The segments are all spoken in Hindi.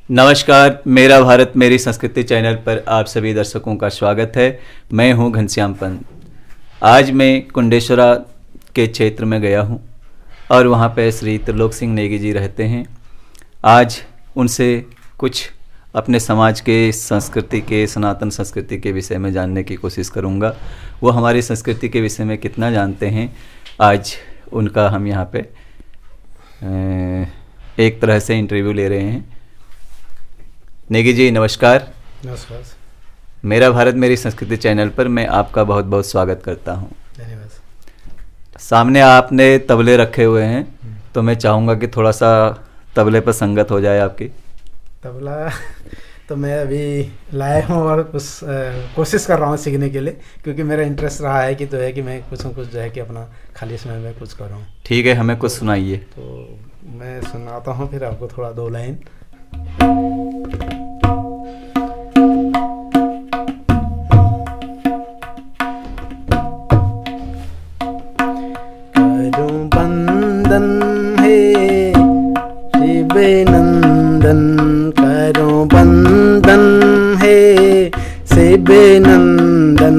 नमस्कार, मेरा भारत मेरी संस्कृति चैनल पर आप सभी दर्शकों का स्वागत है। मैं हूं घनश्याम पंत। आज मैं कुंडेश्वरा के क्षेत्र में गया हूं और वहां पे श्री त्रिलोक सिंह नेगी जी रहते हैं। आज उनसे कुछ अपने समाज के संस्कृति के सनातन संस्कृति के विषय में जानने की कोशिश करूंगा। वो हमारी संस्कृति के विषय में कितना जानते हैं, आज उनका हम यहाँ पे एक तरह से इंटरव्यू ले रहे हैं। नेगी जी नमस्कार। नमस्कार। मेरा भारत मेरी संस्कृति चैनल पर मैं आपका बहुत बहुत स्वागत करता हूँ। धन्यवाद। सामने आपने तबले रखे हुए हैं, तो मैं चाहूँगा कि थोड़ा सा तबले पर संगत हो जाए आपकी। तबला तो मैं अभी लाया हूँ और कुछ कोशिश कर रहा हूँ सीखने के लिए, क्योंकि मेरा इंटरेस्ट रहा है कि मैं कुछ न कुछ जो है कि अपना खाली समय में कुछ कर रहा हूँ। ठीक है, हमें कुछ सुनाइए। तो मैं सुनाता हूँ, फिर आपको थोड़ा दो लाइन। करूं बंदन है शिवनंदन, करूं बंदन है शिवनंदन,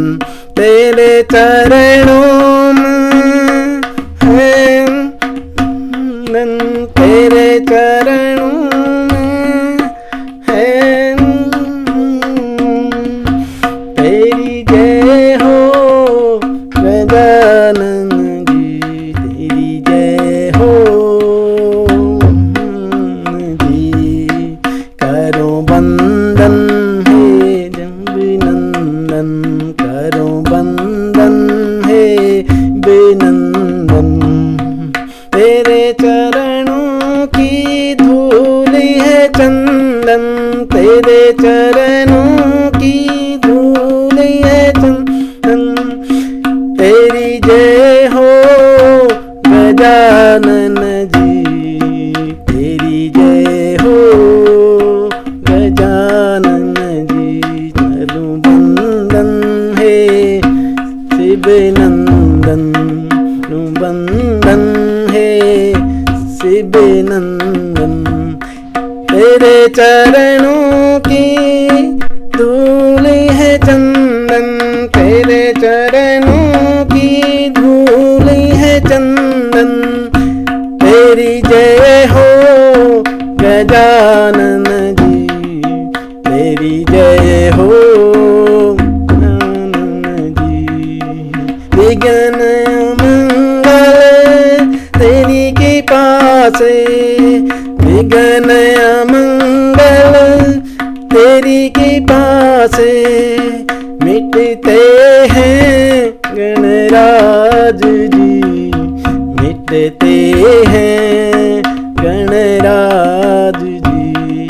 तेरे चरणों में है तेरे चरणों में है तेरी जय हो गजानन जी, तेरी जय हो जी। करो बंदन है जम्बनंदन, करो बंदन है बेनंदन, तेरे चरणों की धूल है चंदन, तेरे चरणों की धूल है चंदन, तेरी जय हो गजानन जी, तेरी जय हो गजानन जी। करूं बंदन है शिवनंदन, बंदन है शिवनंदन, तेरे चरणों की धूल है चंदन, तेरे चरणों की धूल है चंदन, तेरी जय हो गजानन जी, तेरी जय हो गजानन जी। विघ्न तेरी कृपा से, विघ्न अमंगल तेरी कृपा से मिटते हैं गणराज जी, मिटते हैं गणराज जी।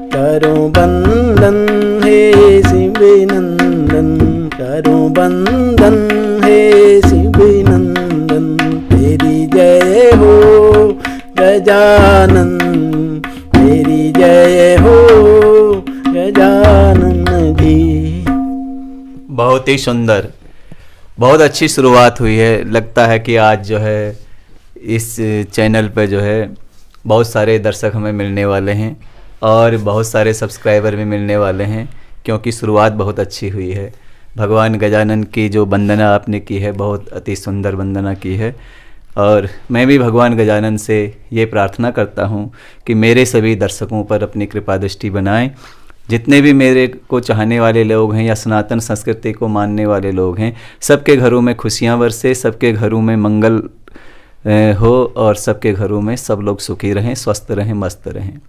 करो बंदन है शिवनंदन, करो बंदन है शिवनंदन, तेरी जय हो गजानन, तेरी जय हो गजानन जी। बहुत ही सुंदर, बहुत अच्छी शुरुआत हुई है। लगता है कि आज जो है इस चैनल पे जो है बहुत सारे दर्शक हमें मिलने वाले हैं और बहुत सारे सब्सक्राइबर भी मिलने वाले हैं, क्योंकि शुरुआत बहुत अच्छी हुई है। भगवान गजानन की जो वंदना आपने की है, बहुत अति सुंदर वंदना की है। और मैं भी भगवान गजानन से ये प्रार्थना करता हूँ कि मेरे सभी दर्शकों पर अपनी कृपा दृष्टि बनाएं। जितने भी मेरे को चाहने वाले लोग हैं या सनातन संस्कृति को मानने वाले लोग हैं, सबके घरों में खुशियाँ बरसे, सबके घरों में मंगल हो और सबके घरों में सब लोग सुखी रहें, स्वस्थ रहें, मस्त रहें।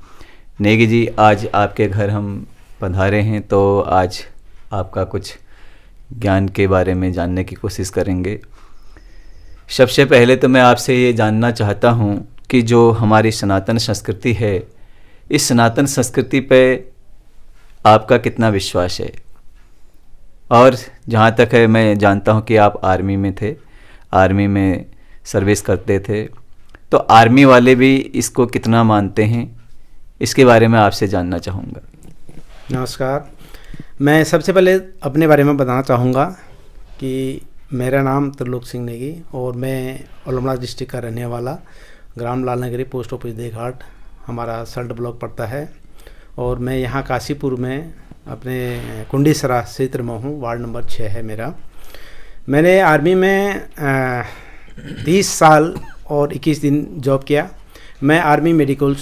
नेगी जी, आज आपके घर हम पधारे हैं, तो आज आपका कुछ ज्ञान के बारे में जानने की कोशिश करेंगे। सबसे पहले तो मैं आपसे ये जानना चाहता हूँ कि जो हमारी सनातन संस्कृति है, इस सनातन संस्कृति पे आपका कितना विश्वास है। और जहाँ तक है मैं जानता हूँ कि आप आर्मी में थे, आर्मी में सर्विस करते थे, तो आर्मी वाले भी इसको कितना मानते हैं, इसके बारे में आपसे जानना चाहूँगा। नमस्कार। मैं सबसे पहले अपने बारे में बताना चाहूँगा कि मेरा नाम त्रिलोक सिंह नेगी और मैं ओलमड़ा डिस्ट्रिक्ट का रहने वाला, ग्राम लाल नगरी, पोस्ट ऑफिस देघाट, हमारा सल्ट ब्लॉक पड़ता है। और मैं यहाँ काशीपुर में अपने कुंडीसरा क्षेत्र में हूँ, वार्ड नंबर 6 है मेरा। मैंने आर्मी में 30 साल और 21 दिन जॉब किया। मैं आर्मी मेडिकल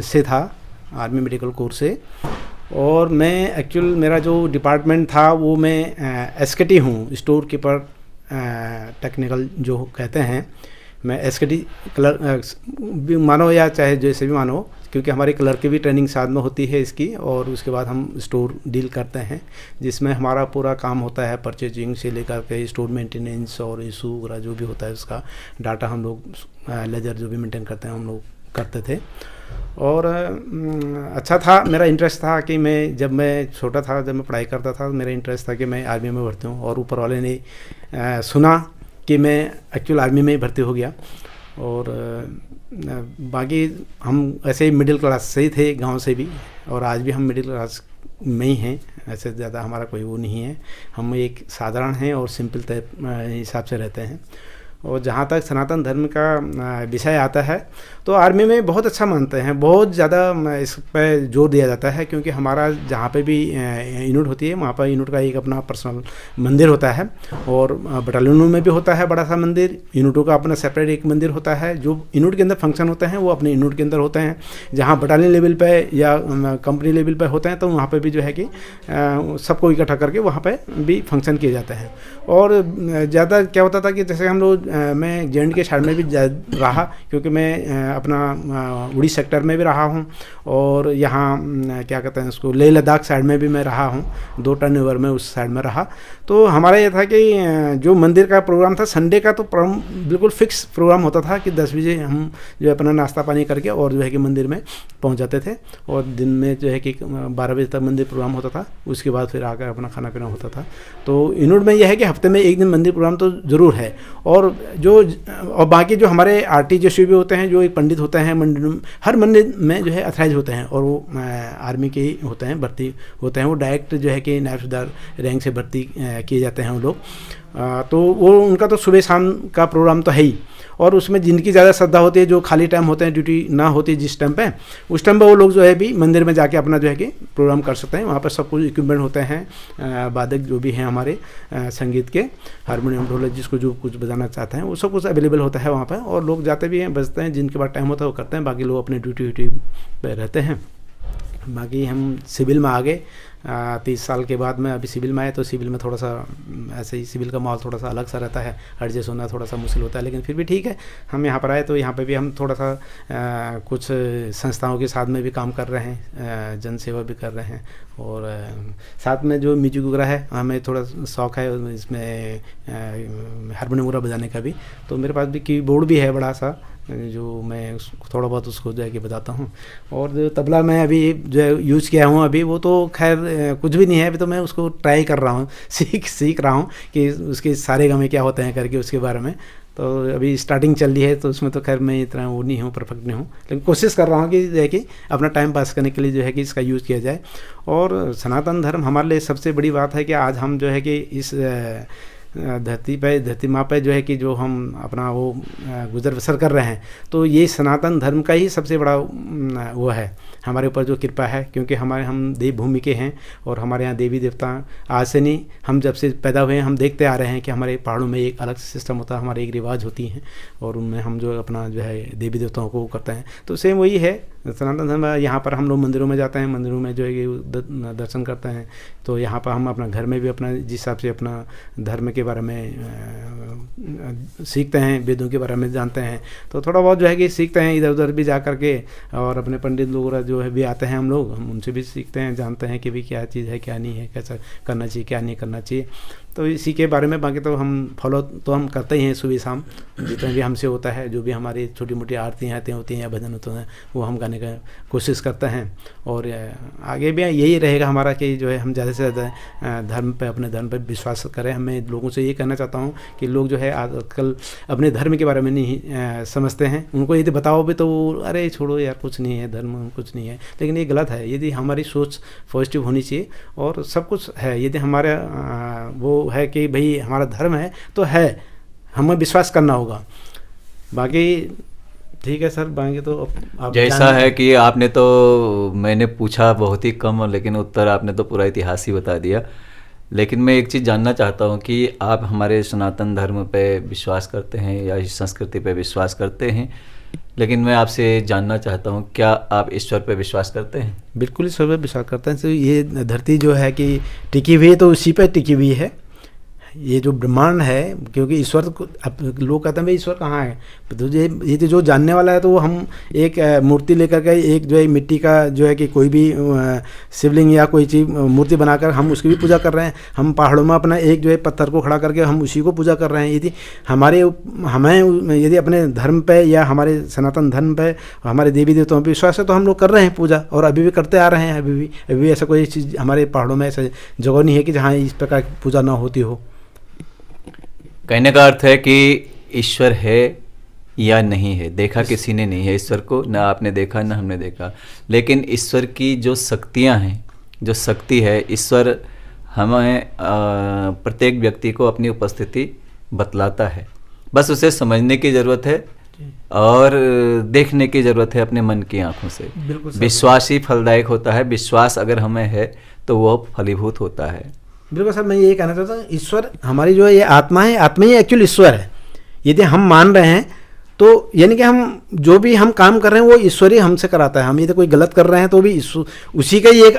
से था, आर्मी मेडिकल कोर से। और मैं एक्चुअल मेरा जो डिपार्टमेंट था वो मैं एसकेटी हूँ, स्टोर कीपर टेक्निकल जो कहते हैं। मैं एसकेटी क्लर्क भी मानो या चाहे जैसे भी मानो, क्योंकि हमारी क्लर्क की भी ट्रेनिंग साथ में होती है इसकी। और उसके बाद हम स्टोर डील करते हैं, जिसमें हमारा पूरा काम होता है परचेजिंग से लेकर के स्टोर मेंटेनेंस और इशू वगैरह जो भी होता है उसका डाटा हम लोग लेजर जो भी मेंटेन करते हैं हम लोग करते थे। और अच्छा था, मेरा इंटरेस्ट था कि जब मैं छोटा था, जब मैं पढ़ाई करता था, मेरा इंटरेस्ट था कि मैं आर्मी में भर्ती हूँ। और ऊपर वाले ने सुना कि मैं एक्चुअल आर्मी में ही भर्ती हो गया। और बाकी हम ऐसे ही मिडिल क्लास से ही थे, गांव से भी, और आज भी हम मिडिल क्लास में ही हैं। ऐसे ज़्यादा हमारा कोई वो नहीं है, हम एक साधारण हैं और सिंपल हिसाब से रहते हैं। और जहाँ तक सनातन धर्म का विषय आता है तो आर्मी में बहुत अच्छा मानते हैं, बहुत ज़्यादा इस पर जोर दिया जाता है। क्योंकि हमारा जहाँ पे भी यूनिट होती है वहाँ पर यूनिट का एक अपना पर्सनल मंदिर होता है। और बटालियनों में भी होता है बड़ा सा मंदिर, यूनिटों का अपना सेपरेट एक मंदिर होता है। जो यूनिट के अंदर फंक्शन होते हैं वो अपने यूनिट के अंदर होते हैं। जहाँ बटालियन लेवल पर या कंपनी लेवल पर होते हैं तो वहाँ पर भी जो है कि सबको इकट्ठा करके वहाँ पर भी फंक्शन किए जाते हैं। और ज़्यादा क्या होता था कि जैसे हम लोग मैं जे एंड के साइड में भी रहा, क्योंकि मैं अपना उड़ी सेक्टर में भी रहा हूँ। और यहाँ क्या कहते हैं उसको, लेह लद्दाख साइड में भी मैं रहा हूँ, 2 टर्नओवर में उस साइड में रहा। तो हमारा ये था कि जो मंदिर का प्रोग्राम था संडे का, तो बिल्कुल फिक्स प्रोग्राम होता था कि 10 बजे हम जो अपना नाश्ता पानी करके और जो है कि मंदिर में पहुँच जाते थे। और दिन में जो है कि 12 बजे तक मंदिर प्रोग्राम होता था, उसके बाद फिर आकर अपना खाना पीना होता था। तो यूनिट में यह है कि हफ्ते में 1 दिन मंदिर प्रोग्राम तो ज़रूर है। और बाकी जो हमारे आरटी जैसे भी होते हैं, जो एक पंडित होते हैं मंदिर, हर मंदिर में जो है अथराइज होते हैं और वो आर्मी के ही होते हैं, भर्ती होते हैं। वो डायरेक्ट जो है कि नायब सूबेदार रैंक से भर्ती किए जाते हैं वो लोग। तो वो उनका तो सुबह शाम का प्रोग्राम तो है ही। और उसमें जिनकी ज़्यादा श्रद्धा होती है, जो खाली टाइम होते हैं, ड्यूटी ना होती जिस टाइम पे, उस टाइम पे वो लोग जो है भी मंदिर में जाके अपना जो है कि प्रोग्राम कर सकते हैं। वहाँ पर सब कुछ इक्विपमेंट होते हैं, वादक जो भी हैं हमारे संगीत के, हारमोनियम ढोलक, जिसको जो कुछ बजाना चाहते हैं वो सब कुछ अवेलेबल होता है वहाँ पर। और लोग जाते भी हैं, बजते हैं, जिनके पास टाइम होता है वो करते हैं। बाकी लोग अपने ड्यूटी पर रहते हैं। बाकी हम सिविल में आ गए 30 साल के बाद में, अभी सिविल में आए। तो सिविल में थोड़ा सा ऐसे ही सिविल का माहौल थोड़ा सा अलग सा रहता है, एडजस्ट होना थोड़ा सा मुश्किल होता है, लेकिन फिर भी ठीक है। हम यहाँ पर आए तो यहाँ पे भी हम थोड़ा सा कुछ संस्थाओं के साथ में भी काम कर रहे हैं, जन सेवा भी कर रहे हैं। और साथ में जो म्यूजिक वगैरह है, हमें थोड़ा शौक़ है इसमें हारमोनियम वगैरह बजाने का भी। तो मेरे पास भी कीबोर्ड भी है बड़ा सा, जो मैं थोड़ा बहुत उसको जो है कि बताता हूँ। और जो तबला मैं अभी जो है यूज़ किया हूँ अभी, वो तो खैर कुछ भी नहीं है, अभी तो मैं उसको ट्राई कर रहा हूँ, सीख रहा हूँ कि उसके सारे गाने क्या होते हैं करके उसके बारे में। तो अभी स्टार्टिंग चल रही है, तो उसमें तो खैर मैं इतना वो नहीं हूँ, परफेक्ट नहीं हूँ, लेकिन कोशिश कर रहा हूँ कि जो है कि अपना टाइम पास करने के लिए जो है कि इसका यूज़ किया जाए। और सनातन धर्म हमारे लिए सबसे बड़ी बात है कि आज हम जो है कि इस धरती माँ पे जो है कि जो हम अपना वो गुजर बसर कर रहे हैं, तो ये सनातन धर्म का ही सबसे बड़ा वो है हमारे ऊपर जो कृपा है। क्योंकि हम देवभूमि के हैं और हमारे यहाँ देवी देवता आज से नहीं, हम जब से पैदा हुए हैं हम देखते आ रहे हैं कि हमारे पहाड़ों में एक अलग सिस्टम होता है, हमारे एक रिवाज होती हैं और उनमें हम जो अपना जो है देवी देवताओं को करते हैं। तो सेम वही है सनातन धर्म। यहाँ पर हम लोग मंदिरों में जाते हैं, मंदिरों में जो है कि दर्शन करते हैं। तो यहाँ पर हम अपना घर में भी अपना जिस हिसाब से अपना धर्म के बारे में सीखते हैं, वेदों के बारे में जानते हैं, तो थोड़ा बहुत जो है कि सीखते हैं इधर उधर भी जा करके। और अपने पंडित लोग जो है भी आते हैं, हम उनसे भी सीखते हैं, जानते हैं कि भी क्या चीज़ है क्या नहीं है, कैसा करना चाहिए क्या नहीं करना चाहिए। तो इसी के बारे में बाकी तो हम फॉलो तो हम करते ही हैं सुबह शाम, जितना भी हमसे होता है, जो भी हमारी छोटी मोटी आरतियाँ होती हैं या भजन होते हैं वो हम गाने का कोशिश करते हैं। और आगे भी यही रहेगा हमारा कि जो है हम ज़्यादा से ज़्यादा धर्म पे, अपने धर्म पे विश्वास करें। मैं लोगों से ये कहना चाहता हूँ कि लोग जो है आजकल अपने धर्म के बारे में नहीं समझते हैं। उनको यदि बताओ भी तो अरे छोड़ो यार कुछ नहीं है, धर्म कुछ नहीं है, लेकिन ये गलत है। यदि हमारी सोच पॉजिटिव होनी चाहिए और सब कुछ है, यदि हमारा वो है कि भाई हमारा धर्म है तो है, हमें विश्वास करना होगा। बाकी ठीक है सर, बाकी तो आप जैसा है कि आपने तो, मैंने पूछा बहुत ही कम, लेकिन उत्तर आपने तो पूरा इतिहास ही बता दिया। लेकिन मैं एक चीज़ जानना चाहता हूँ कि आप हमारे सनातन धर्म पे विश्वास करते हैं या इस संस्कृति पे विश्वास करते हैं, लेकिन मैं आपसे जानना चाहता हूँ, क्या आप ईश्वर पे विश्वास करते हैं? बिल्कुल ईश्वर पे विश्वास करते हैं। तो ये धरती जो है कि टिकी हुई है तो उसी पे टिकी हुई है, ये जो ब्रह्मांड है, क्योंकि ईश्वर अब लोग कहते हैं भाई ईश्वर कहाँ है, तो ये तो जो जानने वाला है, तो वो हम एक मूर्ति लेकर के, एक जो है मिट्टी का जो है कि कोई भी शिवलिंग या कोई चीज़ मूर्ति बनाकर हम उसकी भी पूजा कर रहे हैं। हम पहाड़ों में अपना एक जो है पत्थर को खड़ा करके हम उसी को पूजा कर रहे हैं। यदि हमें यदि अपने धर्म पे या हमारे सनातन धर्म पे, हमारे देवी देवताओं पर विश्वास है, तो हम लोग कर रहे हैं पूजा, और अभी भी करते आ रहे हैं। अभी भी ऐसा कोई चीज़ हमारे पहाड़ों में ऐसा जगह नहीं है कि जहाँ इस प्रकार की पूजा ना होती हो। कहने का अर्थ है कि ईश्वर है या नहीं है, देखा किसी ने नहीं है ईश्वर को, ना आपने देखा ना हमने देखा, लेकिन ईश्वर की जो शक्तियां हैं, जो शक्ति है, ईश्वर हमें प्रत्येक व्यक्ति को अपनी उपस्थिति बतलाता है। बस उसे समझने की ज़रूरत है और देखने की ज़रूरत है अपने मन की आंखों से। विश्वास ही फलदायक होता है। विश्वास अगर हमें है तो वह फलीभूत होता है। बिल्कुल सर, मैं ये कहना चाहता हूँ, ईश्वर हमारी जो है ये आत्मा है, आत्मा ही एक्चुअल ईश्वर है। यदि हम मान रहे हैं तो यानी कि हम जो भी हम काम कर रहे हैं वो ईश्वर ही हमसे कराता है। हम यदि कोई गलत कर रहे हैं तो भी उसी का ही एक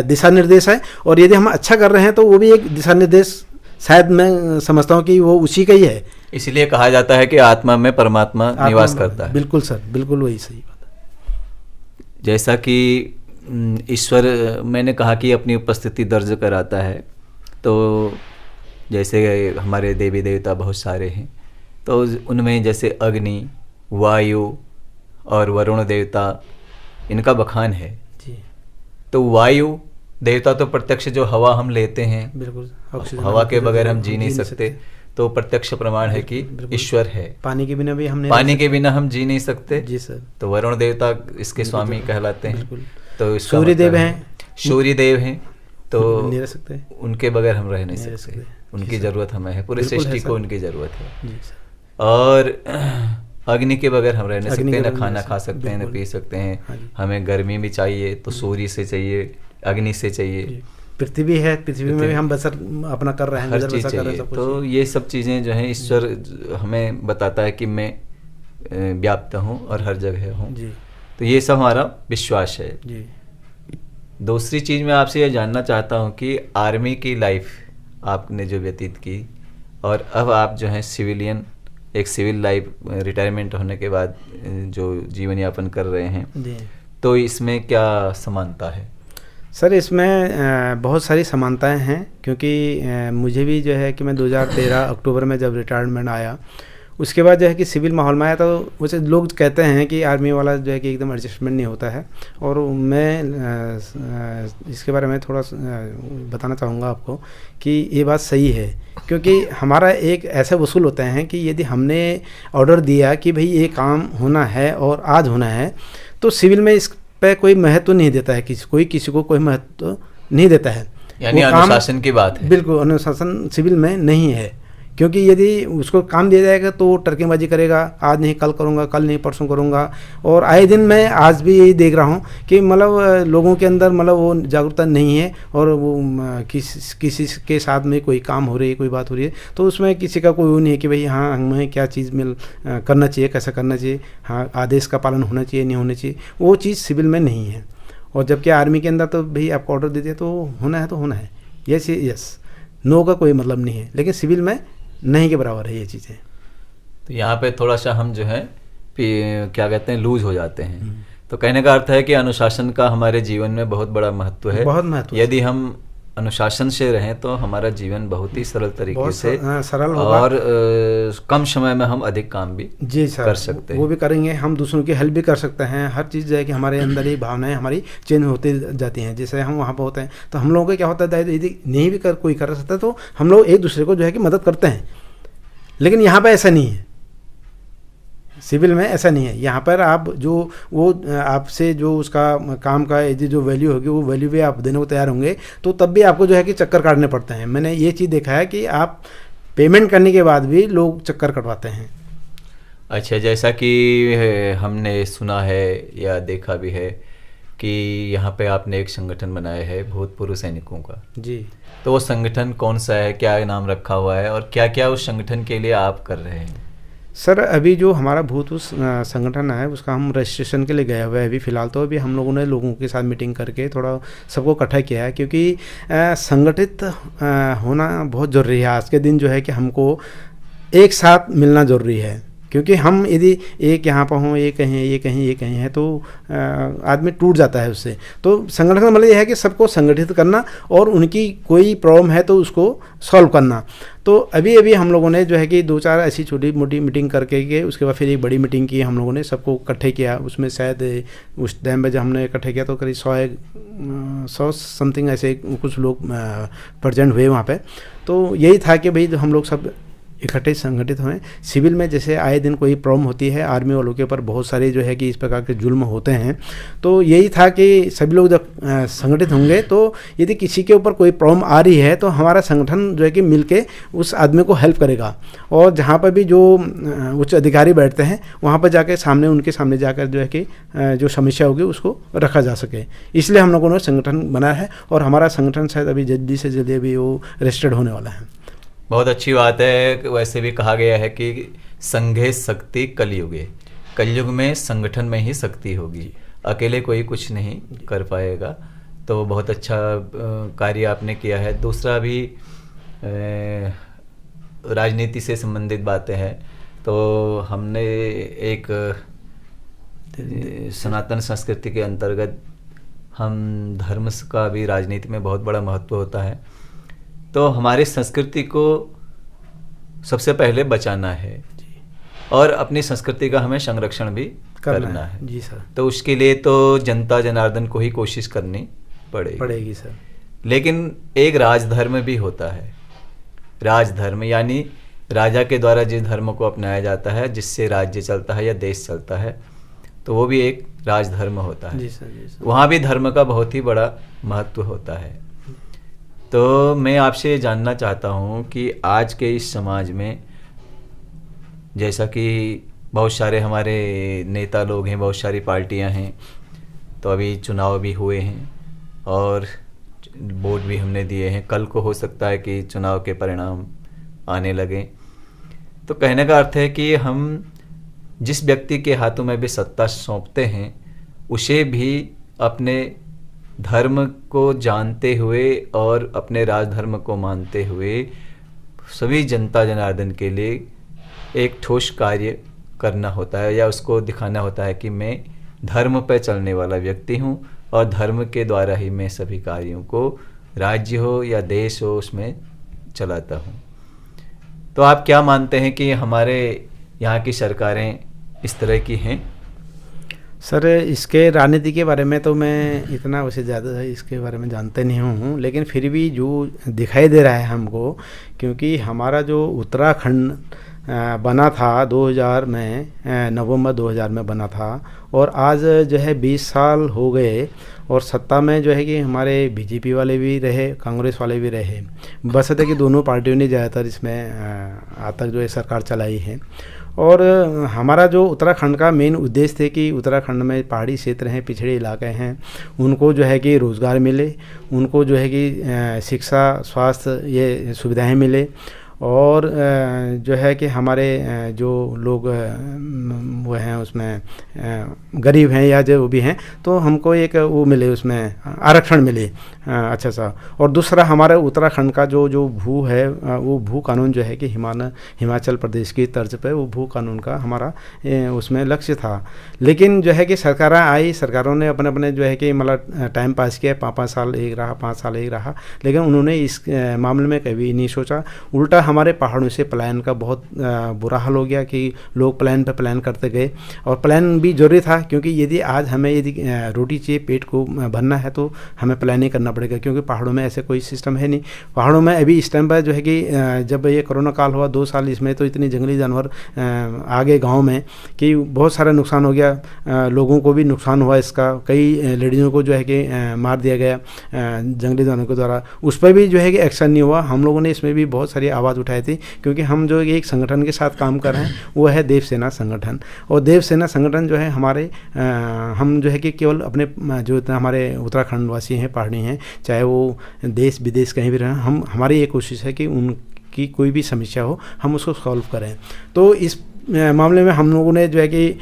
दिशा निर्देश है, और यदि हम अच्छा कर रहे हैं तो वो भी एक दिशा निर्देश शायद मैं समझता हूँ कि वो उसी का ही है। इसलिए कहा जाता है कि आत्मा में परमात्मा निवास करता है। बिल्कुल सर, बिल्कुल वही सही बात है। जैसा कि ईश्वर, मैंने कहा कि अपनी उपस्थिति दर्ज कराता है, तो जैसे हमारे देवी देवता बहुत सारे हैं, तो उनमें जैसे अग्नि, वायु और वरुण देवता, इनका बखान है जी। तो वायु देवता तो प्रत्यक्ष जो हवा हम लेते हैं, बिल्कुल, हवा के बगैर हम जी नहीं सकते, तो प्रत्यक्ष प्रमाण है कि ईश्वर है। पानी के बिना भी हम जी नहीं सकते जी सर। तो वरुण देवता इसके स्वामी कहलाते हैं। तो सूर्य देव हैं, तो नहीं सकते, उनके बगैर हम रह नहीं सकते, उनकी ज़रूरत हमें है, पूरे सृष्टि को उनकी ज़रूरत है। और अग्नि के बगैर हम रह नहीं सकते, ना खाना खा सकते हैं, ना पी सकते हैं। हमें गर्मी भी चाहिए तो सूर्य से चाहिए, अग्नि से चाहिए। पृथ्वी है, पृथ्वी में भी हम बसर अपना कर रहे हैं, हर चीज़ चाहिए। तो ये सब चीज़ें जो हैं, ईश्वर हमें बताता है कि मैं व्याप्त हूँ और हर जगह हूँ। तो ये सब हमारा विश्वास है जी। दूसरी चीज़ मैं आपसे ये जानना चाहता हूँ कि आर्मी की लाइफ आपने जो व्यतीत की, और अब आप जो हैं सिविलियन, एक सिविल लाइफ रिटायरमेंट होने के बाद जो जीवन यापन कर रहे हैं, तो इसमें क्या समानता है? सर, इसमें बहुत सारी समानताएं हैं, क्योंकि मुझे भी जो है कि मैं 2013 अक्टूबर में जब रिटायरमेंट आया, उसके बाद जो है कि सिविल माहौल में आया, तो वैसे लोग कहते हैं कि आर्मी वाला जो है कि एकदम एडजस्टमेंट नहीं होता है, और मैं इसके बारे में थोड़ा बताना चाहूँगा आपको कि ये बात सही है। क्योंकि हमारा एक ऐसा वसूल होता है कि यदि हमने ऑर्डर दिया कि भाई ये काम होना है और आज होना है, तो सिविल में इस पे कोई महत्व नहीं देता है, किसी को कोई महत्व नहीं देता है। यानी अनुशासन की बात है। बिल्कुल, अनुशासन सिविल में नहीं है, क्योंकि यदि उसको काम दिया जाएगा तो वो टर्केबाजी करेगा, आज नहीं कल करूँगा, कल नहीं परसों करूँगा। और आए दिन मैं आज भी यही देख रहा हूँ कि मतलब लोगों के अंदर मतलब वो जागरूकता नहीं है, और वो किसी के साथ में कोई काम हो रही है, कोई बात हो रही है, तो उसमें किसी का कोई वो नहीं है कि भाई हाँ हमें क्या चीज़ करना चाहिए, कैसा करना चाहिए, हाँ आदेश का पालन होना चाहिए, नहीं होना चाहिए, वो चीज़ सिविल में नहीं है। और जबकि आर्मी के अंदर तो भाई आपको ऑर्डर दे दिया तो होना है तो होना है, यस, नो का कोई मतलब नहीं है। लेकिन सिविल में नहीं के बराबर है ये चीज़ें। तो यहाँ पे थोड़ा सा हम जो है क्या कहते हैं, लूज हो जाते हैं। तो कहने का अर्थ है कि अनुशासन का हमारे जीवन में बहुत बड़ा महत्व है। बहुत महत्व। यदि हम अनुशासन से रहें तो हमारा जीवन बहुत ही सरल तरीके से सरल होगा, और कम समय में हम अधिक काम भी जी सर कर सकते हैं। वो भी करेंगे, हम दूसरों की हेल्प भी कर सकते हैं। हर चीज़ जो है कि हमारे अंदर ही भावनाएं हमारी चेंज होती जाती हैं। जैसे हम वहाँ पर होते हैं तो हम लोगों को क्या होता है, यदि नहीं भी कोई कर सकता तो हम लोग एक दूसरे को जो है कि मदद करते हैं। लेकिन यहाँ पर ऐसा नहीं है, सिविल में ऐसा नहीं है। यहाँ पर आप जो वो आपसे जो उसका काम का जो वैल्यू होगी वो वैल्यू भी आप देने को तैयार होंगे, तो तब भी आपको जो है कि चक्कर काटने पड़ते हैं। मैंने ये चीज़ देखा है कि आप पेमेंट करने के बाद भी लोग चक्कर कटवाते हैं। अच्छा, जैसा कि हमने सुना है या देखा भी है कि यहाँ पे आपने एक संगठन बनाया है भूतपूर्व सैनिकों का। जी तो वो संगठन कौन सा है, क्या नाम रखा हुआ है और क्या क्या उस संगठन के लिए आप कर रहे हैं? सर, अभी जो हमारा भूतपूर्व संगठन है उसका हम रजिस्ट्रेशन के लिए गए हुए हैं अभी फ़िलहाल। तो अभी हम लोगों ने लोगों के साथ मीटिंग करके थोड़ा सबको इकट्ठा किया है, क्योंकि संगठित होना बहुत ज़रूरी है। आज के दिन जो है कि हमको एक साथ मिलना ज़रूरी है, क्योंकि हम यदि एक यहाँ पर हों, ये कहीं है, तो आदमी टूट जाता है उससे। तो संगठन का मतलब यह है कि सबको संगठित करना और उनकी कोई प्रॉब्लम है तो उसको सॉल्व करना। तो अभी अभी हम लोगों ने जो है कि 2-4 ऐसी छोटी मोटी मीटिंग करके के उसके बाद फिर एक बड़ी मीटिंग की हम लोगों ने, सबको इकट्ठे किया। उसमें शायद उस टाइम पर जब हमने इकट्ठे किया तो करीब 100 समथिंग ऐसे कुछ लोग प्रेजेंट हुए वहाँ पे। तो यही था कि भाई हम लोग सब इकट्ठे संगठित हुए। सिविल में जैसे आए दिन कोई प्रॉब्लम होती है, आर्मी वालों के ऊपर बहुत सारे जो है कि इस प्रकार के जुल्म होते हैं। तो यही था कि सभी लोग जब संगठित होंगे तो यदि किसी के ऊपर कोई प्रॉब्लम आ रही है तो हमारा संगठन जो है कि मिलके उस आदमी को हेल्प करेगा। और जहाँ पर भी जो उच्च अधिकारी बैठते हैं वहाँ पर जाके उनके सामने जाकर जो है कि जो समस्या होगी उसको रखा जा सके। इसलिए हम लोगों ने संगठन बनाया है और हमारा संगठन शायद अभी जल्दी से जल्दी अभी वो रजिस्टर्ड होने वाला है। बहुत अच्छी बात है। वैसे भी कहा गया है कि संघे शक्ति कलयुगे, कलयुग में संगठन में ही शक्ति होगी, अकेले कोई कुछ नहीं कर पाएगा। तो बहुत अच्छा कार्य आपने किया है। दूसरा भी राजनीति से संबंधित बातें हैं। तो हमने एक सनातन संस्कृति के अंतर्गत हम धर्म का भी राजनीति में बहुत बड़ा महत्व होता है। तो हमारी संस्कृति को सबसे पहले बचाना है और अपनी संस्कृति का हमें संरक्षण भी करना है। जी सर। तो उसके लिए तो जनता जनार्दन को ही कोशिश करनी पड़ेगी सर। लेकिन एक राजधर्म भी होता है। राजधर्म यानी राजा के द्वारा जिस धर्म को अपनाया जाता है, जिससे राज्य चलता है या देश चलता है, तो वो भी एक राजधर्म होता है। जी सर। वहाँ भी धर्म का बहुत ही बड़ा महत्व होता है। तो मैं आपसे जानना चाहता हूँ कि आज के इस समाज में, जैसा कि बहुत सारे हमारे नेता लोग हैं, बहुत सारी पार्टियाँ हैं, तो अभी चुनाव भी हुए हैं और वोट भी हमने दिए हैं। कल को हो सकता है कि चुनाव के परिणाम आने लगें। तो कहने का अर्थ है कि हम जिस व्यक्ति के हाथों में भी सत्ता सौंपते हैं, उसे भी अपने धर्म को जानते हुए और अपने राजधर्म को मानते हुए सभी जनता जनार्दन के लिए एक ठोस कार्य करना होता है, या उसको दिखाना होता है कि मैं धर्म पर चलने वाला व्यक्ति हूँ और धर्म के द्वारा ही मैं सभी कार्यों को, राज्य हो या देश हो, उसमें चलाता हूँ। तो आप क्या मानते हैं कि हमारे यहाँ की सरकारें इस तरह की हैं? सर, इसके राजनीति के बारे में तो मैं इतना वैसे ज़्यादा इसके बारे में जानते नहीं हूँ, लेकिन फिर भी जो दिखाई दे रहा है हमको, क्योंकि हमारा जो उत्तराखंड बना था 2000 में, नवंबर 2000 में बना था, और आज जो है 20 साल हो गए और सत्ता में जो है कि हमारे बीजेपी वाले भी रहे, कांग्रेस वाले भी रहे। बस है कि दोनों पार्टियों ने ज़्यादातर इसमें आज तक जो है सरकार चलाई है। और हमारा जो उत्तराखंड का मेन उद्देश्य थे कि उत्तराखंड में पहाड़ी क्षेत्र हैं, पिछड़े इलाके हैं, उनको जो है कि रोज़गार मिले, उनको जो है कि शिक्षा, स्वास्थ्य ये सुविधाएं मिले, और जो है कि हमारे जो लोग वो हैं उसमें गरीब हैं या जो भी हैं, तो हमको एक वो मिले, उसमें आरक्षण मिले अच्छा सा। और दूसरा हमारे उत्तराखंड का जो भू है, वो भू कानून जो है कि हिमाचल प्रदेश की तर्ज पे वो भू कानून का हमारा उसमें लक्ष्य था। लेकिन जो है कि सरकारों ने अपने अपने जो है कि मतलब टाइम पास किया, 5 साल एक रहा, 5 साल एक रहा, लेकिन उन्होंने इस मामले में कभी नहीं सोचा। उल्टा हमारे पहाड़ों से पलायन का बहुत बुरा हाल हो गया कि लोग प्लान पे प्लान करते गए, और प्लान भी जरूरी था, क्योंकि यदि आज हमें यदि रोटी चाहिए, पेट को भरना है, तो हमें प्लान ही करना पड़ेगा, क्योंकि पहाड़ों में ऐसे कोई सिस्टम है नहीं। पहाड़ों में अभी इस टाइम पर जो है कि जब ये कोरोना काल हुआ 2 साल, इसमें तो इतनी जंगली जानवर आ गए गाँव में कि बहुत सारा नुकसान हो गया, लोगों को भी नुकसान हुआ इसका। कई लेडीज़ों को जो है कि मार दिया गया जंगली जानवरों के द्वारा, उस पर भी जो है कि एक्शन नहीं हुआ। हम लोगों ने इसमें भी बहुत सारी आवाज़ आवाज़ उठाई थी, क्योंकि हम जो एक संगठन के साथ काम कर रहे हैं वो है देव सेना संगठन। और देव सेना संगठन जो है हमारे हम जो है कि केवल अपने जो हमारे उत्तराखंड वासी हैं, पहाड़ी हैं, चाहे वो देश विदेश कहीं भी रहें, हमारी ये कोशिश है कि उनकी कोई भी समस्या हो हम उसको सॉल्व करें। तो इस मामले में हम लोगों ने जो है कि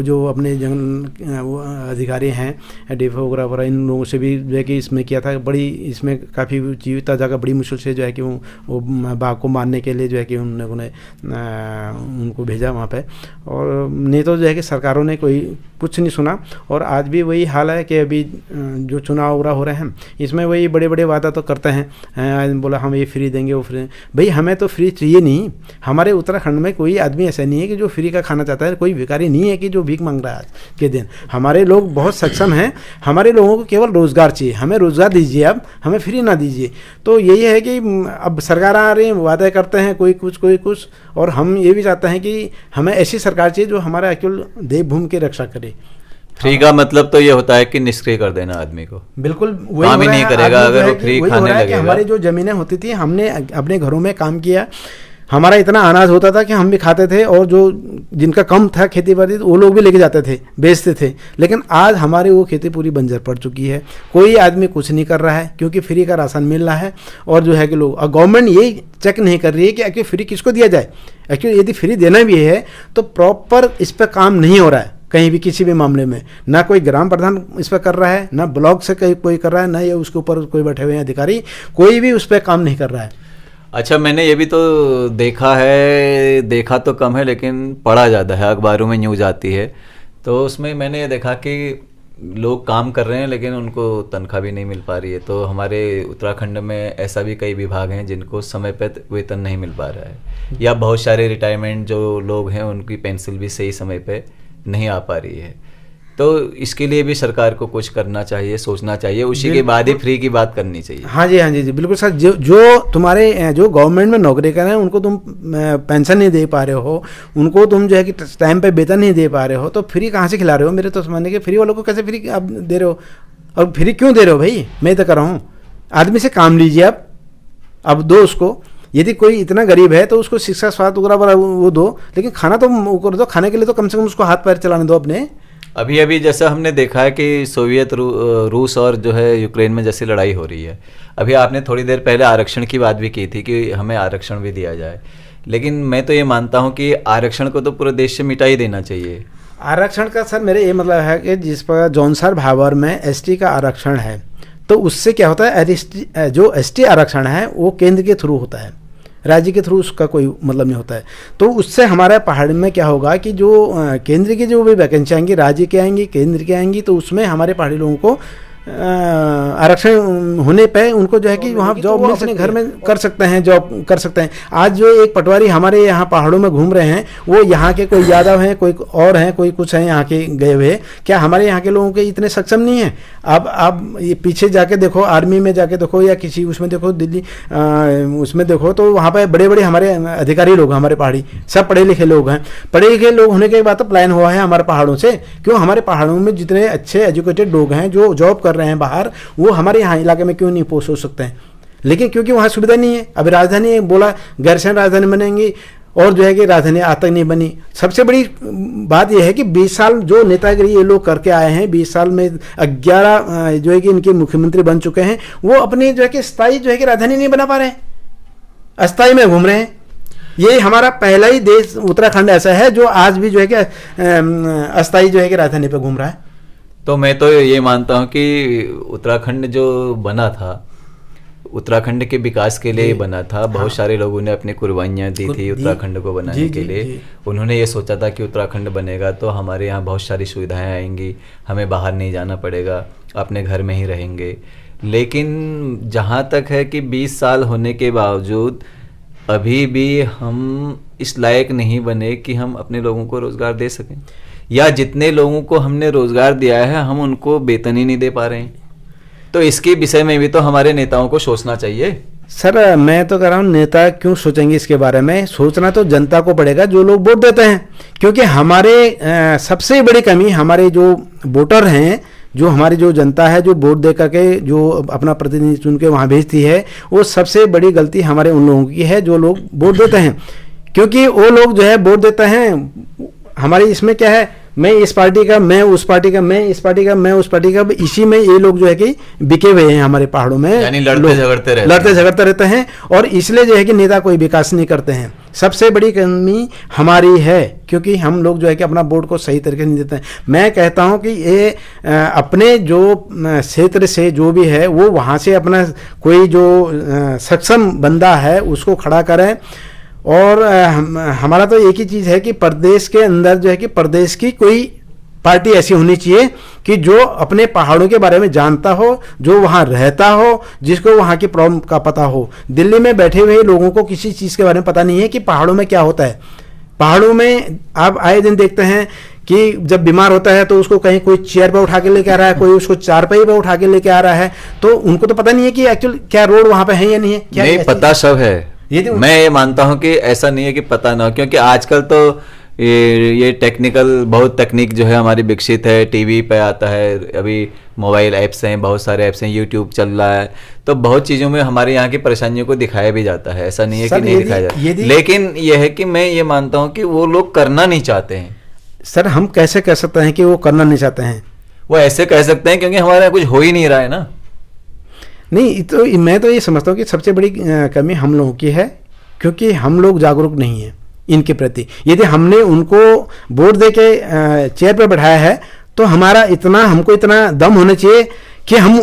जो अपने वो अधिकारी हैं डीएफओ वगैरह इन लोगों से भी जो है कि इसमें किया था। बड़ी इसमें काफ़ी जीविता जगह बड़ी मुश्किल से जो है कि वो बाघ को मारने के लिए जो है कि उन्होंने उनको भेजा वहाँ पे, और नहीं तो जो है कि सरकारों ने कोई कुछ नहीं सुना। और आज भी वही हाल है कि अभी जो चुनाव वगैरह हो रहे हैं इसमें वही बड़े बड़े वादा तो करते हैं, बोला हम ये फ्री देंगे वो फ्री। भाई हमें तो फ्री चाहिए नहीं। हमारे उत्तराखंड में कोई आदमी ऐसा नहीं है कि जो फ्री का खाना चाहता है, कोई भिखारी नहीं है कि जो भीख मांग रहा है आज के दिन। हमारे लोग बहुत सक्षम हैं, हमारे लोगों को केवल रोज़गार चाहिए, हमें रोज़गार दीजिए, अब हमें फ्री ना दीजिए। तो यही है कि अब सरकार आ रही है, वादे करते हैं कोई कुछ, और हम ये भी चाहते हैं कि हमें ऐसी सरकार चाहिए जो हमारा एक्चुअल देवभूमि की रक्षा करे। फ्री का मतलब तो ये होता है कि निष्क्रिय कर देना आदमी को, बिल्कुल काम ही नहीं करेगा अगर वो फ्री खाने लगेगा। हमारी जो ज़मीनें होती थी हमने अपने घरों में काम किया, हमारा इतना अनाज होता था कि हम भी खाते थे, और जो जिनका कम था खेती बाड़ी वो लोग भी लेके जाते थे, बेचते थे। लेकिन आज हमारी वो खेती पूरी बंजर पड़ चुकी है, कोई आदमी कुछ नहीं कर रहा है क्योंकि फ्री का राशन मिल रहा है। और जो है कि लोग, और गवर्नमेंट यही चेक नहीं कर रही है कि एक्चुअली फ्री किसको दिया जाए। एक्चुअली यदि फ्री देना भी है तो प्रॉपर इस पर काम नहीं हो रहा है कहीं भी, किसी भी मामले में। ना कोई ग्राम प्रधान इस पर कर रहा है, ना ब्लॉक से कोई कर रहा है, ना ये उसके ऊपर कोई बैठे हुए हैं अधिकारी, कोई भी उस पर काम नहीं कर रहा है। अच्छा, मैंने ये भी तो देखा है, देखा तो कम है लेकिन पढ़ा ज़्यादा है, अखबारों में न्यूज़ आती है, तो उसमें मैंने ये देखा कि लोग काम कर रहे हैं लेकिन उनको तनख्वाह भी नहीं मिल पा रही है। तो हमारे उत्तराखंड में ऐसा भी कई विभाग हैं जिनको समय पर वेतन नहीं मिल पा रहा है, या बहुत सारे रिटायरमेंट जो लोग हैं उनकी पेंशन भी सही समय पे नहीं आ पा रही है। तो इसके लिए भी सरकार को कुछ करना चाहिए, सोचना चाहिए, उसी के बाद ही फ्री की बात करनी चाहिए। हाँ जी बिल्कुल सर। जो तुम्हारे जो गवर्नमेंट में नौकरी कर रहे हैं उनको तुम पेंशन नहीं दे पा रहे हो, उनको तुम जो है कि टाइम पे वेतन नहीं दे पा रहे हो, तो फ्री कहाँ से खिला रहे हो? मेरे तो समझने के फ्री वालों को कैसे फ्री आप दे रहे हो? और फ्री क्यों दे रहे हो भाई? मैं तो कर रहा हूँ, आदमी से काम लीजिए आप, अब दो उसको। यदि कोई इतना गरीब है तो उसको शिक्षा स्वास्थ्य वगैरह वो दो, लेकिन खाना तो वो कर दो। खाने के लिए तो कम से कम उसको हाथ पैर चलाने दो अपने। अभी जैसा हमने देखा है कि सोवियत रूस और जो है यूक्रेन में जैसी लड़ाई हो रही है। अभी आपने थोड़ी देर पहले आरक्षण की बात भी की थी कि हमें आरक्षण भी दिया जाए, लेकिन मैं तो ये मानता हूँ कि आरक्षण को तो पूरे देश से मिटा ही देना चाहिए। आरक्षण का सर मेरे ये मतलब है कि जिस पर जौनसार भावर में एसटी का आरक्षण है, तो उससे क्या होता है, जो एसटी आरक्षण है वो केंद्र के थ्रू होता है, राज्य के थ्रू उसका कोई मतलब नहीं होता है। तो उससे हमारे पहाड़ में क्या होगा कि जो केंद्र की जो भी वैकेंसी आएंगी, राज्य की आएंगी, केंद्र की आएंगी, तो उसमें हमारे पहाड़ी लोगों को आरक्षण होने पे उनको जो है कि वहाँ जॉब में अपने घर में कर सकते हैं, जॉब कर सकते हैं। आज जो एक पटवारी हमारे यहाँ पहाड़ों में घूम रहे हैं, वो यहाँ के कोई यादव हैं, कोई और हैं, कोई कुछ हैं यहाँ के गए हुए। क्या हमारे यहाँ के लोगों के इतने सक्षम नहीं हैं? अब आप ये पीछे जाके देखो, आर्मी में जाके देखो, या किसी उसमें देखो, दिल्ली उसमें देखो, तो वहाँ पर बड़े बड़े हमारे अधिकारी लोग, हमारे पहाड़ी सब पढ़े लिखे लोग हैं। पढ़े लिखे लोग होने के बाद तो प्लान हुआ है हमारे पहाड़ों से। क्यों? हमारे पहाड़ों में जितने अच्छे एजुकेटेड लोग हैं जो जॉब कर रहे हैं बाहर, वो हमारे यहाँ इलाके में क्यों नहीं पोस्ट हो सकते हैं? लेकिन क्योंकि वहाँ सुविधा नहीं है। अभी राजधानी बोला गैरसैंण राजधानी बनेंगी, और जो है कि राजधानी आज तक नहीं बनी। सबसे बड़ी बात यह है कि 20 साल जो नेतागिरी ये लोग करके आए हैं, 20 साल में 11 जो है कि इनके मुख्यमंत्री बन चुके हैं, वो अपनी जो है कि स्थायी जो है कि राजधानी नहीं बना पा रहे हैं, अस्थायी में घूम रहे हैं। ये हमारा पहला ही देश उत्तराखंड ऐसा है जो आज भी जो है कि अस्थायी जो है कि राजधानी पर घूम रहा है। तो मैं तो ये मानता हूँ कि उत्तराखंड जो बना था, उत्तराखंड के विकास के लिए बना था। बहुत सारे लोगों ने अपनी कुर्बानियाँ दी थी उत्तराखंड को बनाने के लिए। उन्होंने ये सोचा था कि उत्तराखंड बनेगा तो हमारे यहाँ बहुत सारी सुविधाएं आएंगी, हमें बाहर नहीं जाना पड़ेगा, अपने घर में ही रहेंगे। लेकिन जहाँ तक है कि 20 साल होने के बावजूद अभी भी हम इस लायक नहीं बने कि हम अपने लोगों को रोज़गार दे सकें, या जितने लोगों को हमने रोज़गार दिया है हम उनको वेतन ही नहीं दे पा रहे हैं। तो इसके विषय में भी तो हमारे नेताओं को सोचना चाहिए। सर मैं तो कह रहा हूँ, नेता क्यों सोचेंगे इसके बारे में? सोचना तो जनता को पड़ेगा, जो लोग वोट देते हैं। क्योंकि हमारे सबसे बड़ी कमी हमारे जो वोटर हैं, जो हमारी जो जनता है जो वोट दे करके जो अपना प्रतिनिधि चुन के वहाँ भेजती है, वो सबसे बड़ी गलती हमारे उन लोगों की है जो लोग वोट देते हैं। क्योंकि वो लोग जो है वोट देते हैं, हमारी इसमें क्या है, मैं इस पार्टी का, मैं उस पार्टी का, मैं इस पार्टी का, मैं उस पार्टी का, इसी में ये लोग जो है कि बिके हुए हैं हमारे पहाड़ों में, यानी लड़ते झगड़ते रहते हैं और इसलिए जो है कि नेता कोई विकास नहीं करते हैं। सबसे बड़ी कमी हमारी है, क्योंकि हम लोग जो है कि अपना वोट को सही तरीके से नहीं देते हैं। मैं कहता हूं कि ये अपने जो क्षेत्र से जो भी है वो वहाँ से अपना कोई जो सक्षम बंदा है उसको खड़ा करें। और हमारा तो एक ही चीज़ है कि प्रदेश के अंदर जो है कि प्रदेश की कोई पार्टी ऐसी होनी चाहिए कि जो अपने पहाड़ों के बारे में जानता हो, जो वहाँ रहता हो, जिसको वहाँ की प्रॉब्लम का पता हो। दिल्ली में बैठे हुए लोगों को किसी चीज़ के बारे में पता नहीं है कि पहाड़ों में क्या होता है। पहाड़ों में आप आए दिन देखते हैं कि जब बीमार होता है तो उसको कहीं कोई चेयर पर उठा के लेके आ रहा है, कोई उसको चारपाई पर उठा के लेके आ रहा है, तो उनको तो पता नहीं है कि एक्चुअल क्या रोड वहाँ पे है या नहीं है। क्या नहीं पता सब है। मैं ये मानता हूं कि ऐसा नहीं है कि पता ना हो, क्योंकि आजकल तो ये टेक्निकल बहुत तकनीक जो है हमारी विकसित है, टीवी पे आता है, अभी मोबाइल ऐप्स हैं, बहुत सारे ऐप्स हैं, यूट्यूब चल रहा है, तो बहुत चीज़ों में हमारे यहाँ की परेशानियों को दिखाया भी जाता है। ऐसा नहीं है कि नहीं दिखाया जाता, लेकिन यह है कि मैं ये मानता हूँ कि वो लोग करना नहीं चाहते हैं। सर हम कैसे कह सकते हैं कि वो करना नहीं चाहते हैं? वो ऐसे कह सकते हैं क्योंकि हमारे यहाँ कुछ हो ही नहीं रहा है ना। नहीं, तो मैं तो ये समझता हूँ कि सबसे बड़ी कमी हम लोगों की है, क्योंकि हम लोग जागरूक नहीं हैं इनके प्रति। यदि हमने उनको वोट दे के चेयर पर बैठाया है तो हमको इतना दम होना चाहिए कि हम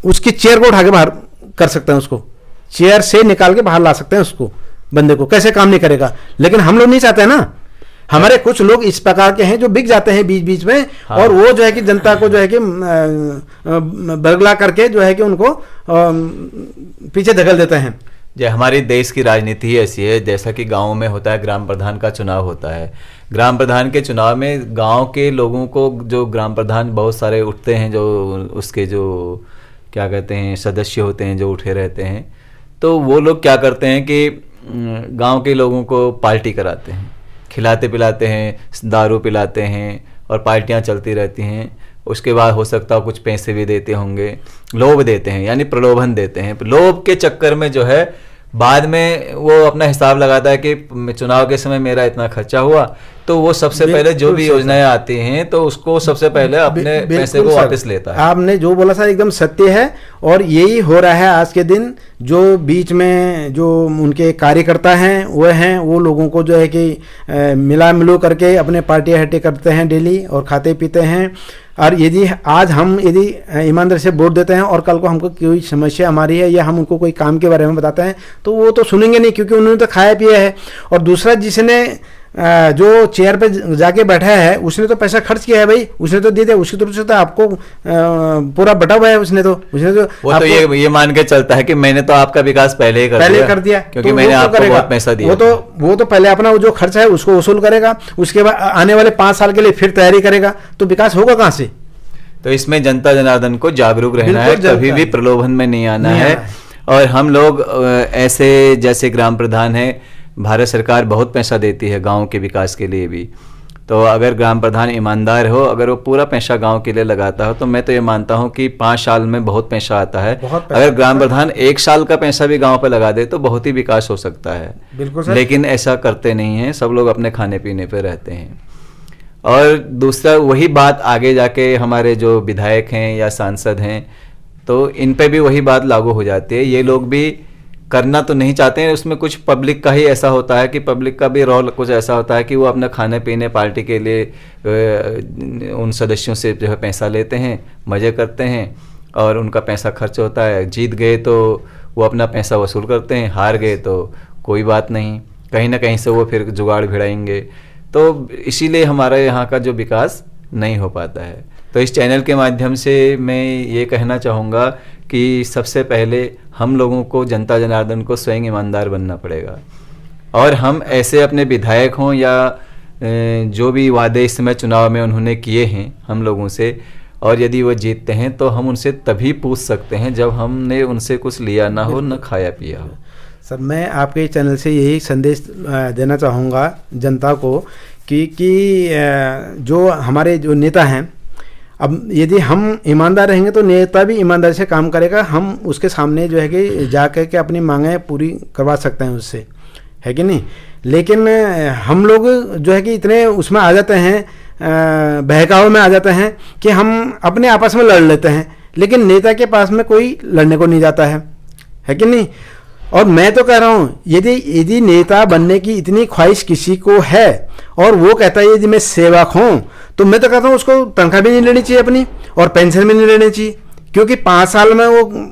उसकी चेयर को उठा के बाहर कर सकते हैं, उसको चेयर से निकाल के बाहर ला सकते हैं उसको बंदे को। कैसे काम नहीं करेगा, लेकिन हम लोग नहीं चाहते हैं ना। हमारे कुछ लोग इस प्रकार के हैं जो बिक जाते हैं बीच बीच में। हाँ। और वो जो है कि जनता को जो है कि बरगला करके जो है कि उनको पीछे धकेल देते हैं। जो हमारी देश की राजनीति ही ऐसी है, जैसा कि गाँव में होता है ग्राम प्रधान का चुनाव होता है, ग्राम प्रधान के चुनाव में गांव के लोगों को जो ग्राम प्रधान बहुत सारे उठते हैं, जो उसके जो क्या कहते हैं सदस्य होते हैं जो उठे रहते हैं, तो वो लोग क्या करते हैं कि गांव के लोगों को पार्टी कराते हैं, खिलाते पिलाते हैं, दारू पिलाते हैं और पार्टियां चलती रहती हैं। उसके बाद हो सकता है कुछ पैसे भी देते होंगे, लोभ देते हैं, यानी प्रलोभन देते हैं। लोभ के चक्कर में जो है बाद में वो अपना हिसाब लगाता है कि चुनाव के समय मेरा इतना खर्चा हुआ, तो वो सबसे पहले जो भी योजनाएं आती हैं तो उसको सबसे पहले अपने पैसे को वापस लेता है। आपने जो बोला सर एकदम सत्य है, और यही हो रहा है आज के दिन। जो बीच में जो उनके कार्यकर्ता हैं वो लोगों को जो है कि मिला मिलो करके अपने पार्टी हटे करते हैं डेली और खाते पीते हैं। और यदि आज हम ईमानदारी से वोट देते हैं और कल को हमको कोई समस्या हमारी है या हम उनको कोई काम के बारे में बताते हैं तो वो तो सुनेंगे नहीं, क्योंकि उन्होंने तो खाया पिया है। और दूसरा जिसने जो चेयर पे जाके बैठा है उसने तो पैसा खर्च किया है भाई, उसने तो दे दिया, उसकी तरफ से तो आपको पूरा बटा हुआ है उसने तो वो तो ये मान के चलता है कि मैंने तो आपका विकास पहले ही कर दिया क्योंकि तो मैंने आपको बहुत पैसा दिया। वो तो पहले अपना जो खर्चा है उसको वसूल करेगा, उसके बाद आने वाले 5 साल के लिए फिर तैयारी करेगा, तो विकास होगा कहाँ से? तो इसमें जनता जनार्दन को जागरूक रहना है, कभी भी प्रलोभन में नहीं आना है। और हम लोग ऐसे जैसे ग्राम प्रधान है, भारत सरकार बहुत पैसा देती है गांव के विकास के लिए भी, तो अगर ग्राम प्रधान ईमानदार हो, अगर वो पूरा पैसा गांव के लिए लगाता हो, तो मैं तो ये मानता हूं कि 5 साल में बहुत पैसा आता है। अगर ग्राम प्रधान 1 साल का पैसा भी गांव पे लगा दे तो बहुत ही विकास हो सकता है। बिल्कुल सर। लेकिन ऐसा करते नहीं हैं, सब लोग अपने खाने पीने पे रहते हैं। और दूसरा वही बात आगे जाके हमारे जो विधायक हैं या सांसद हैं, तो इन पे भी वही बात लागू हो जाती है। ये लोग भी करना तो नहीं चाहते हैं, उसमें कुछ पब्लिक का ही ऐसा होता है कि पब्लिक का भी रोल कुछ ऐसा होता है कि वो अपना खाने पीने पार्टी के लिए उन सदस्यों से जो है पैसा लेते हैं, मज़े करते हैं और उनका पैसा खर्च होता है। जीत गए तो वो अपना पैसा वसूल करते हैं, हार गए तो कोई बात नहीं, कहीं ना कहीं से वो फिर जुगाड़ भिड़ाएंगे। तो इसीलिए हमारे यहाँ का जो विकास नहीं हो पाता है। तो इस चैनल के माध्यम से मैं ये कहना चाहूँगा कि सबसे पहले हम लोगों को जनता जनार्दन को स्वयं ईमानदार बनना पड़ेगा, और हम ऐसे अपने विधायक हों या जो भी वादे इस समय चुनाव में उन्होंने किए हैं हम लोगों से, और यदि वो जीतते हैं तो हम उनसे तभी पूछ सकते हैं जब हमने उनसे कुछ लिया ना हो, न खाया पिया हो। सर मैं आपके चैनल से यही संदेश देना चाहूँगा जनता को कि जो हमारे जो नेता हैं, अब यदि हम ईमानदार रहेंगे तो नेता भी ईमानदारी से काम करेगा, हम उसके सामने जो है कि जा कर के अपनी मांगें पूरी करवा सकते हैं उससे, है कि नहीं। लेकिन हम लोग जो है कि इतने उसमें आ जाते हैं, बहकावे में आ जाते हैं कि हम अपने आपस में लड़ लेते हैं, लेकिन नेता के पास में कोई लड़ने को नहीं जाता है कि नहीं। और मैं तो कह रहा हूँ यदि नेता बनने की इतनी ख्वाहिश किसी को है और वो कहता है यदि मैं सेवक हूँ, तो मैं तो कहता हूँ उसको तनख्वाह भी नहीं लेनी चाहिए अपनी, और पेंशन भी नहीं लेनी चाहिए, क्योंकि 5 साल में वो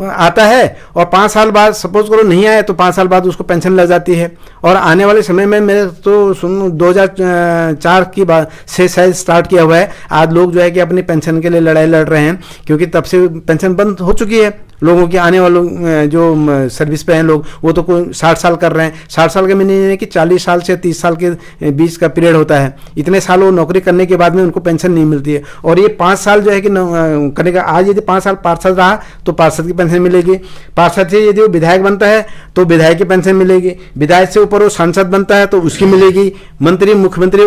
आता है और 5 साल बाद सपोज करो नहीं आया तो 5 साल बाद उसको पेंशन लग जाती है। और आने वाले समय में मैं तो 2004 की बात से शायद स्टार्ट किया हुआ है, आज लोग जो है कि अपनी पेंशन के लिए लड़ाई लड़ रहे हैं, क्योंकि तब से पेंशन बंद हो चुकी है लोगों की। आने वालों जो सर्विस पे हैं लोग, वो तो कोई 60 साल कर रहे हैं। 60 साल के मीनिंग है कि 40 साल से 30 साल के बीच का पीरियड होता है। इतने साल वो नौकरी करने के बाद में उनको पेंशन नहीं मिलती है, और ये 5 साल जो है कि करने का, आज यदि 5 साल पार्षद रहा तो पार्षद की पेंशन मिलेगी, पार्षद से यदि वो विधायक बनता है तो विधायक की पेंशन मिलेगी, विधायक से ऊपर वो सांसद बनता है तो उसकी मिलेगी, मंत्री मुख्यमंत्री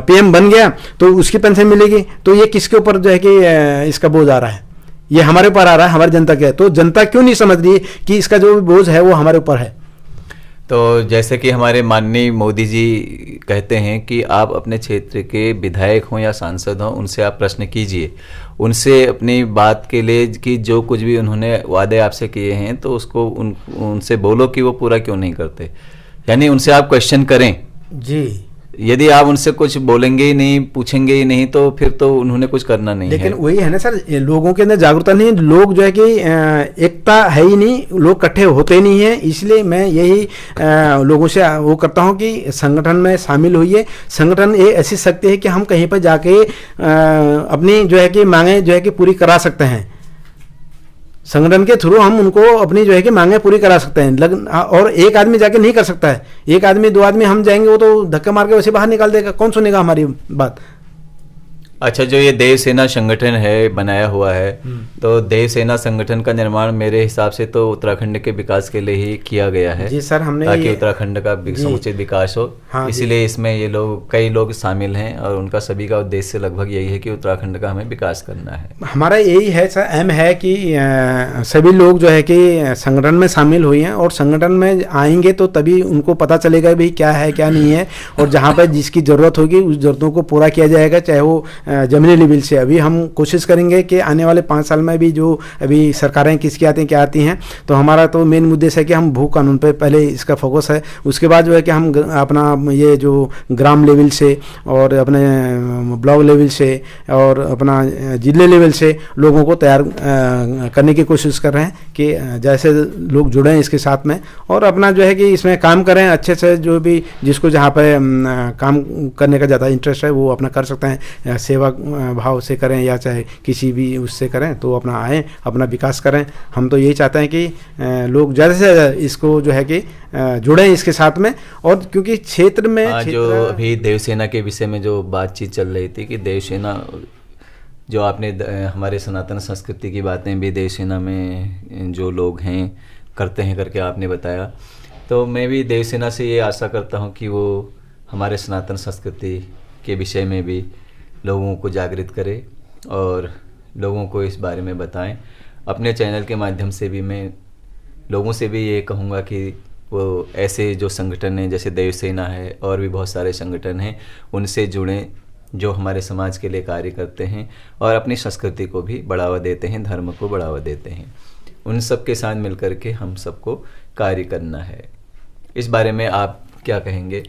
PM बन गया तो उसकी पेंशन मिलेगी। तो ये किसके ऊपर जो है कि इसका बोझ आ रहा है? ये हमारे ऊपर आ रहा है, हमारी जनता के। तो जनता क्यों नहीं समझ रही कि इसका जो बोझ है वो हमारे ऊपर है? तो जैसे कि हमारे माननीय मोदी जी कहते हैं कि आप अपने क्षेत्र के विधायक हों या सांसद हों, उनसे आप प्रश्न कीजिए, उनसे अपनी बात के लिए कि जो कुछ भी उन्होंने वादे आपसे किए हैं तो उसको उनसे बोलो कि वो पूरा क्यों नहीं करते, यानी उनसे आप क्वेश्चन करें जी। यदि आप उनसे कुछ बोलेंगे ही नहीं, पूछेंगे ही नहीं, तो फिर तो उन्होंने कुछ करना नहीं है। लेकिन वही है ना सर, लोगों के अंदर जागरूकता नहीं, लोग जो है कि एकता है ही नहीं, लोग इकट्ठे होते नहीं हैं। इसलिए मैं यही लोगों से वो करता हूं कि संगठन में शामिल होइए। संगठन एक ऐसी शक्ति है कि हम कहीं पर जाके अपनी जो है कि मांगे जो है कि पूरी करा सकते हैं। संगठन के थ्रू हम उनको अपनी जो है कि मांगे पूरी करा सकते हैं। और एक आदमी जाके नहीं कर सकता है, एक आदमी 2 आदमी हम जाएंगे वो तो धक्का मार के वैसे बाहर निकाल देगा, कौन सुनेगा हमारी बात। अच्छा, जो ये देव सेना संगठन है बनाया हुआ है, तो देव सेना संगठन का निर्माण मेरे हिसाब से तो उत्तराखंड के विकास के लिए ही किया गया है। जी सर, हमने ताकि उत्तराखंड का समुचित विकास हो। हाँ, इसीलिए इसमें ये लोग, कई लोग शामिल हैं, और उनका सभी का उद्देश्य लगभग यही है कि उत्तराखंड का हमें विकास करना है। हमारा यही है सर, एम है कि सभी लोग जो है कि संगठन में शामिल हुए हैं, और संगठन में आएंगे तो तभी उनको पता चलेगा भाई क्या है क्या नहीं है, और जहाँ पर जिसकी ज़रूरत होगी उस ज़रूरतों को पूरा किया जाएगा, चाहे वो जमीनी लेवल से। अभी हम कोशिश करेंगे कि आने वाले 5 साल में भी जो अभी सरकारें किसकी आती हैं क्या आती हैं, तो हमारा तो मेन उद्देश्य है कि हम भू कानून पे पहले इसका फोकस है। उसके बाद जो है कि हम अपना ये जो ग्राम लेवल से और अपने ब्लॉक लेवल से और अपना जिले लेवल से लोगों को तैयार करने की कोशिश कर रहे हैं कि जैसे लोग जुड़ें इसके साथ में, और अपना जो है कि इसमें काम करें अच्छे से। जो भी जिसको जहाँ पे काम करने का ज़्यादा इंटरेस्ट है वो अपना कर सकते हैं, सेवा भाव से करें या चाहे किसी भी उससे करें, तो अपना आएँ, अपना विकास करें। हम तो यही चाहते हैं कि लोग ज़्यादा से ज़्यादा इसको जो है कि जुड़ें इसके साथ में। और क्योंकि क्षेत्र में जो अभी देवसेना के विषय में जो बातचीत चल रही थी कि देवसेना, जो आपने हमारे सनातन संस्कृति की बातें भी देवसेना में जो लोग हैं करते हैं करके आपने बताया, तो मैं भी देवसेना से ये आशा करता हूँ कि वो हमारे सनातन संस्कृति के विषय में भी लोगों को जागृत करे और लोगों को इस बारे में बताएं। अपने चैनल के माध्यम से भी मैं लोगों से भी ये कहूँगा कि वो ऐसे जो संगठन हैं जैसे देवसेना है और भी बहुत सारे संगठन हैं, उनसे जुड़ें जो हमारे समाज के लिए कार्य करते हैं और अपनी संस्कृति को भी बढ़ावा देते हैं, धर्म को बढ़ावा देते हैं। उन सब के साथ मिलकर के हम सबको कार्य करना है। इस बारे में आप क्या कहेंगे?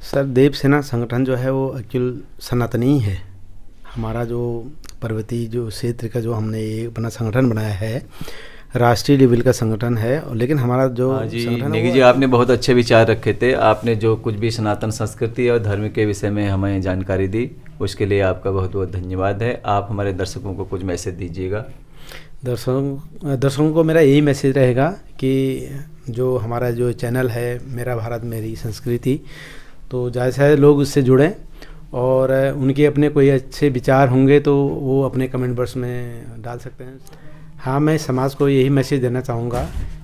सर, देवसेना संगठन जो है वो एक्चुअल सनातनी है। हमारा जो पर्वतीय जो क्षेत्र का जो हमने ये अपना संगठन बनाया है, राष्ट्रीय लेवल का संगठन है, लेकिन हमारा जो नेगी जी, आपने बहुत अच्छे विचार रखे थे। आपने जो कुछ भी सनातन संस्कृति और धर्म के विषय में हमें जानकारी दी, उसके लिए आपका बहुत बहुत धन्यवाद है। आप हमारे दर्शकों को कुछ मैसेज दीजिएगा। दर्शकों को मेरा यही मैसेज रहेगा कि जो हमारा जो चैनल है मेरा भारत मेरी संस्कृति, तो ज़्यादा से ज़्यादा लोग उससे जुड़ें, और उनके अपने कोई अच्छे विचार होंगे तो वो अपने कमेंट बॉक्स में डाल सकते हैं। हाँ, मैं समाज को यही मैसेज देना चाहूँगा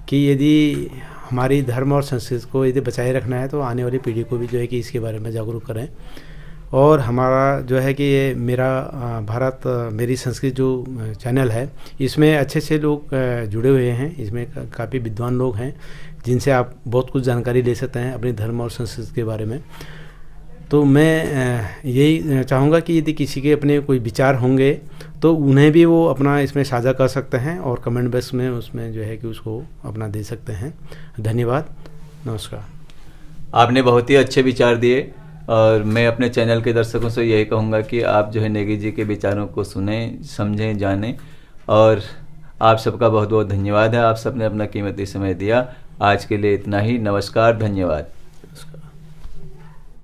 कि यदि हमारी धर्म और संस्कृति को यदि बचाए रखना है तो आने वाली पीढ़ी को भी जो है कि इसके बारे में जागरूक करें। और हमारा जो है कि ये मेरा भारत मेरी संस्कृति जो चैनल है, इसमें अच्छे से लोग जुड़े हुए हैं। इसमें काफ़ी विद्वान लोग हैं जिनसे आप बहुत कुछ जानकारी ले सकते हैं अपने धर्म और संस्कृति के बारे में। तो मैं यही चाहूँगा कि यदि किसी के अपने कोई विचार होंगे तो उन्हें भी वो अपना इसमें साझा कर सकते हैं और कमेंट बॉक्स में उसमें जो है कि उसको अपना दे सकते हैं। धन्यवाद, नमस्कार। आपने बहुत ही अच्छे विचार दिए और मैं अपने चैनल के दर्शकों से यही कहूँगा कि आप जो है नेगी जी के विचारों को सुनें, समझें, जानें। और आप सबका बहुत बहुत धन्यवाद है, आप सबने अपना कीमती समय दिया। आज के लिए इतना ही, नमस्कार, धन्यवाद।